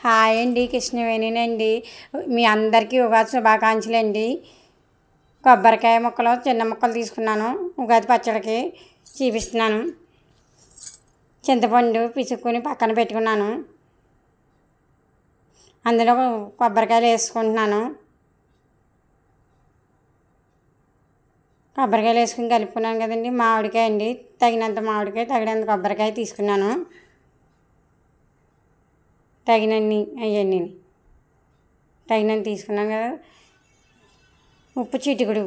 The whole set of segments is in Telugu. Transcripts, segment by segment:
హాయ్ అండి, కృష్ణవేణినండి. మీ అందరికీ ఉగాది శుభాకాంక్షలండి. కొబ్బరికాయ ముక్కలు చిన్న ముక్కలు తీసుకున్నాను, ఉగాది పచ్చడికి చూపిస్తున్నాను. చింతపండు పిసుక్కుని పక్కన పెట్టుకున్నాను. అందులో కొబ్బరికాయలు వేసుకుంటున్నాను. కొబ్బరికాయలు వేసుకుని కలుపుకున్నాను కదండి. మామిడికాయ అండి, తగినంత మామిడికాయ, తగినంత కొబ్బరికాయ తీసుకున్నాను. తగినన్ని అవన్నీ తగినంత తీసుకున్నాను కదా. ఉప్పు చిటికుడు,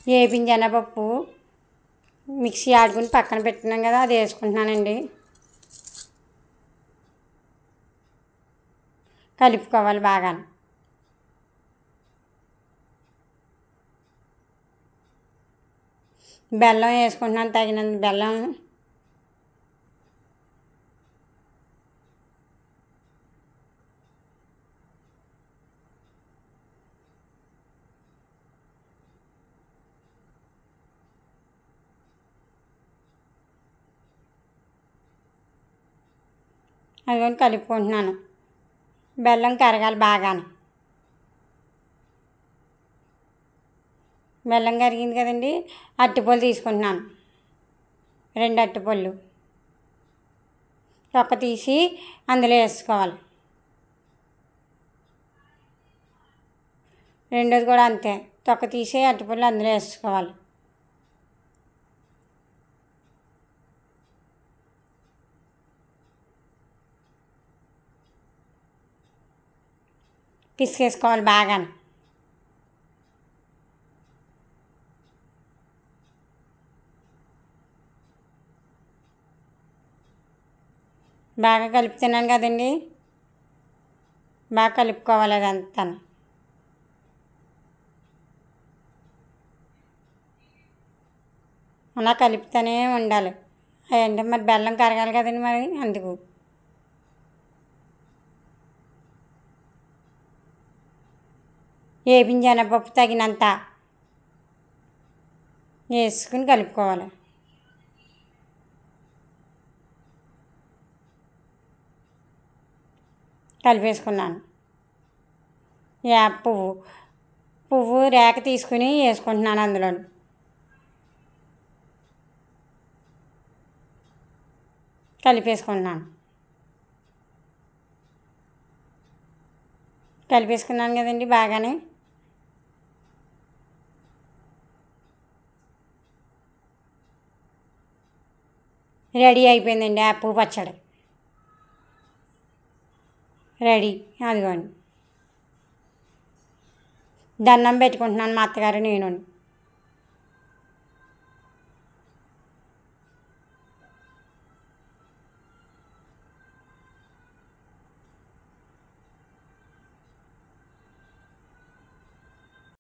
వేపిన శనగపప్పు మిక్సీ ఆడుకుని పక్కన పెట్టుకున్నాం కదా, అది వేసుకుంటున్నానండి. కలుపుకోవాలి బాగా. బెల్లం వేసుకుంటున్నాను, తగినంత బెల్లం. అదిగోని కలుపుకుంటున్నాను. బెల్లం కరగాలి బాగాను. బెల్లం కరిగింది కదండి. అరటిపళ్ళు తీసుకుంటున్నాను, 2 అరటిపళ్ళు. తొక్క తీసి అందులో వేసుకోవాలి. రెండోది కూడా అంతే, తొక్క తీసి అరటిపళ్ళు అందులో వేసుకోవాలి. పిసికేసుకోవాలి బాగా. బాగా కలుపుతున్నాను కదండి, బాగా కలుపుకోవాలి అదంతా. అలా కలుపుతూనే ఉండాలి. అదంటే మరి బెల్లం కరగాలి కదండి, మరి అందుకు. వేపిన శనగపప్పు తగినంత వేసుకుని కలుపుకోవాలి. కలిపేసుకున్నాను. వేప పువ్వు రేక తీసుకుని వేసుకుంటున్నాను అందులో. కలిపేసుకున్నాను. కలిపేసుకున్నాను కదండి బాగానే. రెడీ అయిపోయిందండి వేప పచ్చడి. రెడీ. అదిగోండి, దండం పెట్టుకుంటున్నాను మా అత్తగారు నేను.